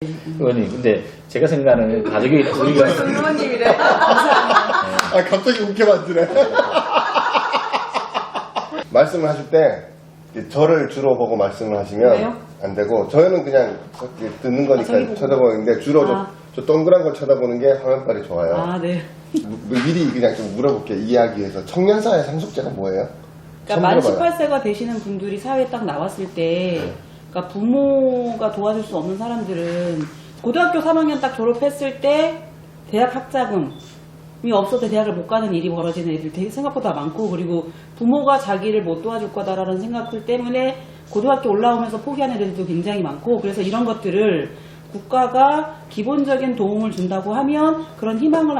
의원님, 근데 제가 생각하는 가족이 우리가 의원님이래. 아, 갑자기 웃게 만드네. 말씀을 하실 때 저를 주로 보고 말씀을 하시면 왜요? 안 되고, 저희는 그냥 이렇게 듣는 거니까 저기 보고. 쳐다보는데 주로 저 동그란 걸 쳐다보는 게 화면빨이 좋아요. 아, 네. 미리 그냥 좀 물어볼게요. 이야기해서. 청년사회 상속제가 뭐예요? 그러니까 만 처음 들어봐요. 18세가 되시는 분들이 사회에 딱 나왔을 때, 그러니까 부모가 도와줄 수 없는 사람들은 고등학교 3학년 딱 졸업했을 때 대학 학자금이 없어서 대학을 못 가는 일이 벌어지는 애들 되게 생각보다 많고, 그리고 부모가 자기를 못 도와줄 거다라는 생각 때문에 고등학교 올라오면서 포기하는 애들도 굉장히 많고, 그래서 이런 것들을 국가가 기본적인 도움을 준다고 하면 그런 희망을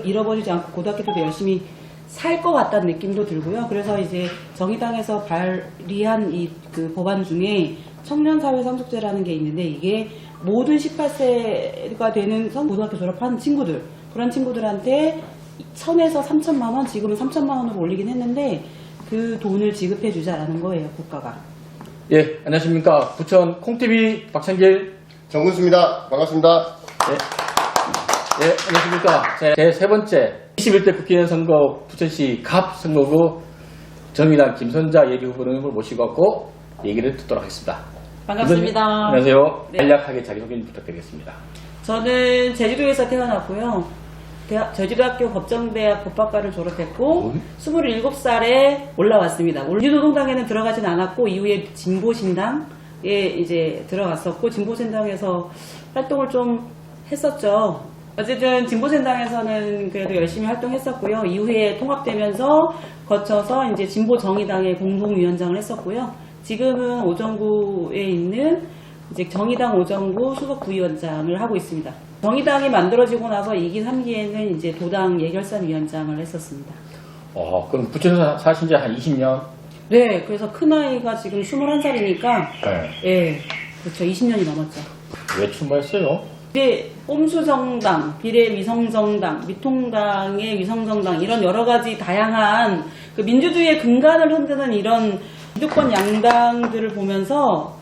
잃어버리지 않고 고등학교 때도 열심히 살 것 같다는 느낌도 들고요. 그래서 이제 정의당에서 발의한 이 그 법안 중에 청년사회 상속제라는 게 있는데, 이게 모든 18세가 되는 고등학교 졸업한 친구들, 그런 친구들한테 1,000에서 3,000만 원, 지금은 3,000만 원으로 올리긴 했는데 그 돈을 지급해 주자라는 거예요, 국가가. 예, 안녕하십니까. 부천 콩TV 박찬길. 정군수입니다. 반갑습니다. 예, 안녕하십니까. 제 세 번째 21대 국회의원 선거 부천시 갑 선거구 정의당 김선자 예비후보를 모시고 왔고 얘기를 듣도록 하겠습니다. 반갑습니다. 안녕하세요. 네. 간략하게 자기소개 좀 부탁드리겠습니다. 저는 제주도에서 태어났고요. 제주도학교 법정대학 법학과를 졸업했고 27살에 올라왔습니다. 민주노동당에는 들어가진 않았고 이후에 진보신당에 이제 들어갔었고, 진보신당에서 활동을 좀 했었죠. 어쨌든 진보신당에서는 그래도 열심히 활동했었고요. 이후에 통합되면서 거쳐서 이제 진보정의당의 공동위원장을 했었고요. 지금은 오정구에 있는 이제 정의당 오정구 수석 부위원장을 하고 있습니다. 정의당이 만들어지고 나서 2기, 3기에는 이제 도당 예결산위원장을 했었습니다. 그럼 부천에서 사신 지 한 20년? 네, 그래서 큰아이가 지금 21살이니까, 네. 예, 그렇죠. 20년이 넘었죠. 왜 출마했어요? 이제 꼼수정당, 비례위성정당, 미통당의 위성정당, 이런 여러 가지 다양한 그 민주주의의 근간을 흔드는 이런 기득권 양당들을 보면서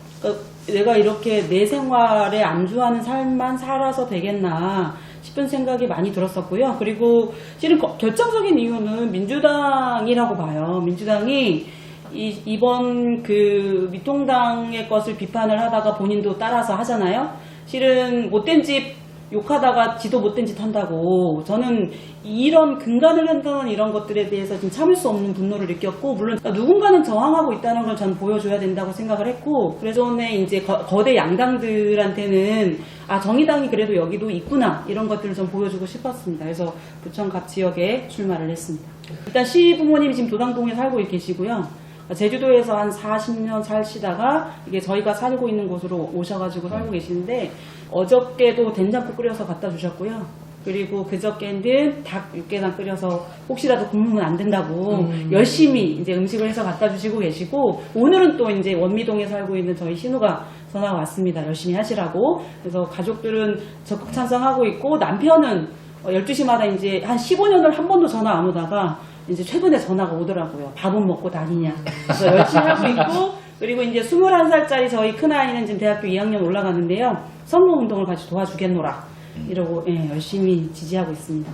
내가 이렇게 내 생활에 안주하는 삶만 살아서 되겠나 싶은 생각이 많이 들었었고요. 그리고 실은 결정적인 이유는 민주당이라고 봐요. 민주당이 이번 그 미통당의 것을 비판을 하다가 본인도 따라서 하잖아요. 실은 못된 집 욕하다가 지도 못된 짓 한다고, 저는 이런 근간을 흔드는 이런 것들에 대해서 좀 참을 수 없는 분노를 느꼈고, 물론 누군가는 저항하고 있다는 걸 전 보여줘야 된다고 생각을 했고, 그래서 이제 거대 양당들한테는 정의당이 그래도 여기도 있구나, 이런 것들을 좀 보여주고 싶었습니다. 그래서 부천 각 지역에 출마를 했습니다. 일단 시부모님이 지금 도당동에 살고 계시고요. 제주도에서 한 40년 살시다가 이게 저희가 살고 있는 곳으로 오셔가지고 살고 계시는데, 어저께도 된장국 끓여서 갖다 주셨고요. 그리고 그저께는 닭 육개장 끓여서 혹시라도 굶으면 안 된다고 열심히 이제 음식을 해서 갖다 주시고 계시고, 오늘은 또 이제 원미동에 살고 있는 저희 신우가 전화가 왔습니다. 열심히 하시라고. 그래서 가족들은 적극 찬성하고 있고, 남편은 12시마다 이제 한 15년을 한 번도 전화 안 오다가 이제 최근에 전화가 오더라고요. 밥은 먹고 다니냐. 그래서 열심히 하고 있고, 그리고 이제 21살짜리 저희 큰아이는 지금 대학교 2학년 올라가는데요. 선거운동을 같이 도와주겠노라. 이러고 열심히 지지하고 있습니다.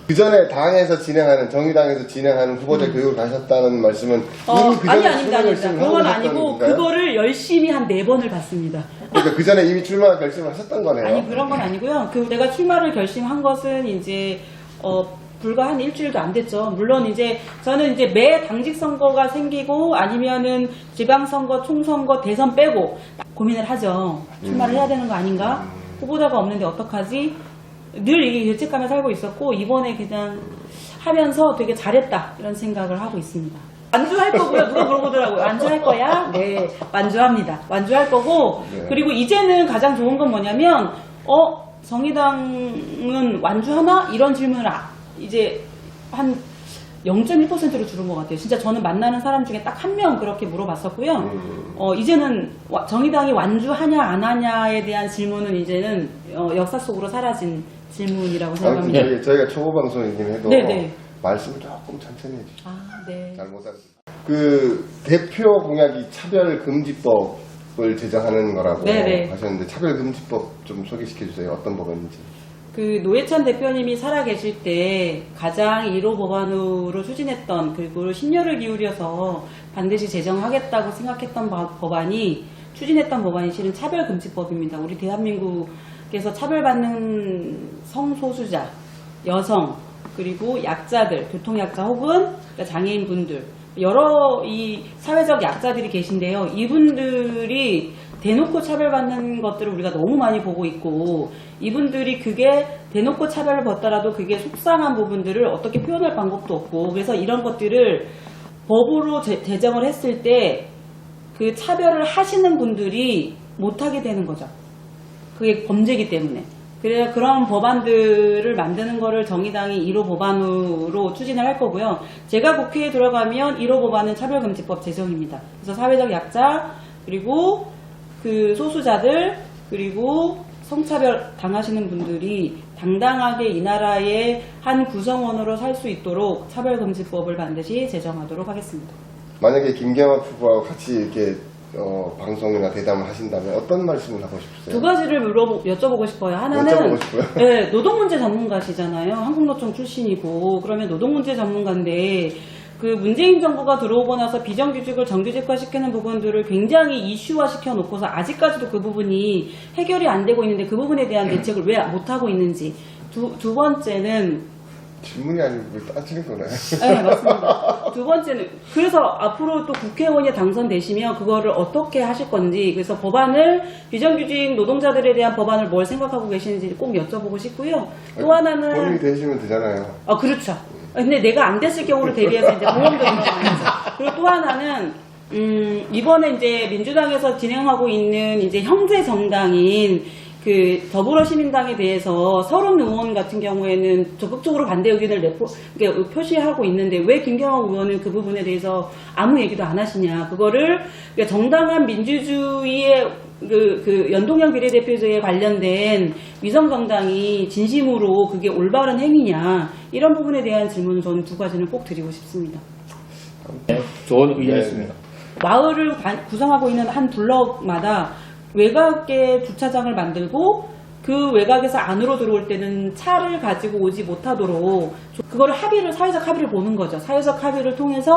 그 전에 당에서 진행하는, 정의당에서 진행하는 후보자 교육을 가셨다는 말씀은 이미 그 전에 아닙니다. 그건 아니고, 건가요? 그거를 열심히 한 4번을 받습니다. 그러니까 그 전에 이미 출마 결심을 하셨던 거네요. 아니, 그런 건 아니고요. 내가 출마를 결심한 것은 이제, 불과 한 일주일도 안 됐죠. 물론 이제 저는 이제 매 당직 선거가 생기고 아니면은 지방선거, 총선거, 대선 빼고 고민을 하죠. 출마를 해야 되는 거 아닌가? 후보자가 없는데 어떡하지? 늘 이게 죄책감에 살고 있었고, 이번에 그냥 하면서 되게 잘했다, 이런 생각을 하고 있습니다. 완주할 거고요. 누가 물어보더라고요. 완주할 거야? 네, 완주합니다. 완주할 거고, 네. 그리고 이제는 가장 좋은 건 뭐냐면, 정의당은 완주하나? 이런 질문을 이제 한 0.1%로 줄은 것 같아요. 진짜 저는 만나는 사람 중에 딱 한 명 그렇게 물어봤었고요. 이제는 정의당이 완주하냐 안 하냐에 대한 질문은 이제는 역사 속으로 사라진 질문이라고 생각합니다. 아무튼 저희가 초보 방송이긴 해도 네네. 말씀을 조금 천천히 해주세요. 네. 잘 못 알아듣. 그 대표 공약이 차별금지법 법을 제정하는 거라고 네네. 하셨는데 차별금지법 좀 소개시켜 주세요. 어떤 법인지. 그 노회찬 대표님이 살아계실 때 가장 1호 법안으로 추진했던 그리고 심려를 기울여서 반드시 제정하겠다고 생각했던 법안이 추진했던 법안이 실은 차별금지법입니다. 우리 대한민국에서 차별받는 성소수자, 여성, 그리고 약자들, 교통약자 혹은 장애인분들 여러 이 사회적 약자들이 계신데요. 이분들이 대놓고 차별받는 것들을 우리가 너무 많이 보고 있고 이분들이 그게 대놓고 차별을 받더라도 그게 속상한 부분들을 어떻게 표현할 방법도 없고 그래서 이런 것들을 법으로 제정을 했을 때 그 차별을 하시는 분들이 못하게 되는 거죠. 그게 범죄이기 때문에. 그래 그런 법안들을 만드는 거를 정의당이 1호 법안으로 추진을 할 거고요. 제가 국회에 들어가면 1호 법안은 차별금지법 제정입니다. 그래서 사회적 약자 그리고 그 소수자들 그리고 성차별 당하시는 분들이 당당하게 이 나라의 한 구성원으로 살 수 있도록 차별금지법을 반드시 제정하도록 하겠습니다. 만약에 김경학 후보하고 같이 이렇게 방송이나 대담을 하신다면 어떤 말씀을 하고 싶으세요? 두 가지를 여쭤보고 싶어요. 하나는 여쭤보고 싶어요? 네, 노동문제 전문가시잖아요. 한국노총 출신이고 그러면 노동문제 전문가인데 그 문재인 정부가 들어오고 나서 비정규직을 정규직화시키는 부분들을 굉장히 이슈화시켜 놓고서 아직까지도 그 부분이 해결이 안 되고 있는데 그 부분에 대한 대책을 왜 못하고 있는지 두 번째는 질문이 아니고 왜 따지는 거네. 네, 맞습니다. 두 번째는 그래서 앞으로 또 국회의원이 당선되시면 그거를 어떻게 하실 건지 그래서 법안을 비정규직 노동자들에 대한 법안을 뭘 생각하고 계시는지 꼭 여쭤보고 싶고요. 또 하나는 본인이 되시면 되잖아요. 아 그렇죠. 근데 내가 안 됐을 경우를 대비해서 이제 보험도 인정하면서 그리고 또 하나는 이번에 이제 민주당에서 진행하고 있는 이제 형제 정당인 그 더불어시민당에 대해서 서른 의원 같은 경우에는 적극적으로 반대 의견을 표시하고 있는데 왜 김경학 의원은 그 부분에 대해서 아무 얘기도 안 하시냐. 그거를 그러니까 정당한 민주주의의 그 연동형 비례대표제에 관련된 위성정당이 진심으로 그게 올바른 행위냐. 이런 부분에 대한 질문을 저는 두 가지는 꼭 드리고 싶습니다. 네, 좋은 의견이었습니다. 마을을 구성하고 있는 한 블럭마다 외곽에 주차장을 만들고 그 외곽에서 안으로 들어올 때는 차를 가지고 오지 못하도록 그거를 사회적 합의를 보는 거죠. 사회적 합의를 통해서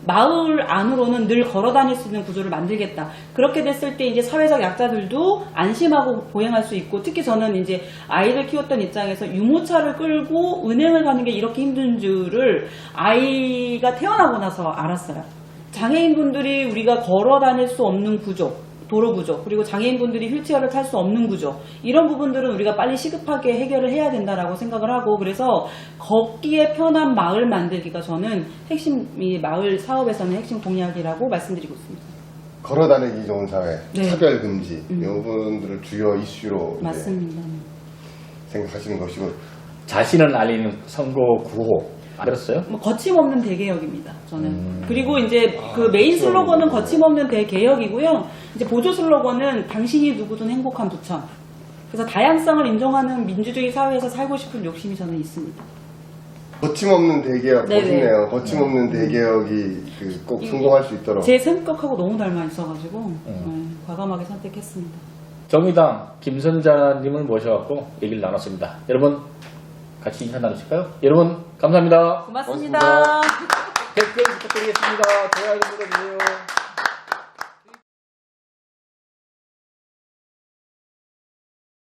마을 안으로는 늘 걸어 다닐 수 있는 구조를 만들겠다. 그렇게 됐을 때 이제 사회적 약자들도 안심하고 보행할 수 있고 특히 저는 이제 아이를 키웠던 입장에서 유모차를 끌고 은행을 가는 게 이렇게 힘든 줄을 아이가 태어나고 나서 알았어요. 장애인분들이 우리가 걸어 다닐 수 없는 구조 도로 구조 그리고 장애인분들이 휠체어를 탈 수 없는 구조 이런 부분들은 우리가 빨리 시급하게 해결을 해야 된다라고 생각을 하고 그래서 걷기에 편한 마을 만들기가 저는 이 마을 사업에서는 핵심 공약이라고 말씀드리고 있습니다. 걸어다니기 좋은 사회, 네. 차별 금지 이 부분들을 주요 이슈로 맞습니다. 생각하시는 것이고 자신을 알리는 선거 구호 안 들었어요? 뭐 거침없는 대개혁입니다. 저는 그리고 이제 그 메인 슬로건은 거침없는 대개혁이고요. 이제 보조 슬로건은 당신이 누구든 행복한 부천. 그래서 다양성을 인정하는 민주주의 사회에서 살고 싶은 욕심이 저는 있습니다. 거침없는 대개혁 네네. 멋있네요. 거침없는 대개혁이 꼭 성공할 수 있도록. 제 성격하고 너무 닮아 있어가지고 과감하게 선택했습니다. 정의당 김선자님을 모셔갖고 얘기를 나눴습니다. 여러분 같이 인사 나누실까요? 여러분 감사합니다. 고맙습니다. 고맙습니다. 댓글 부탁드리겠습니다. 좋아요 눌러주세요.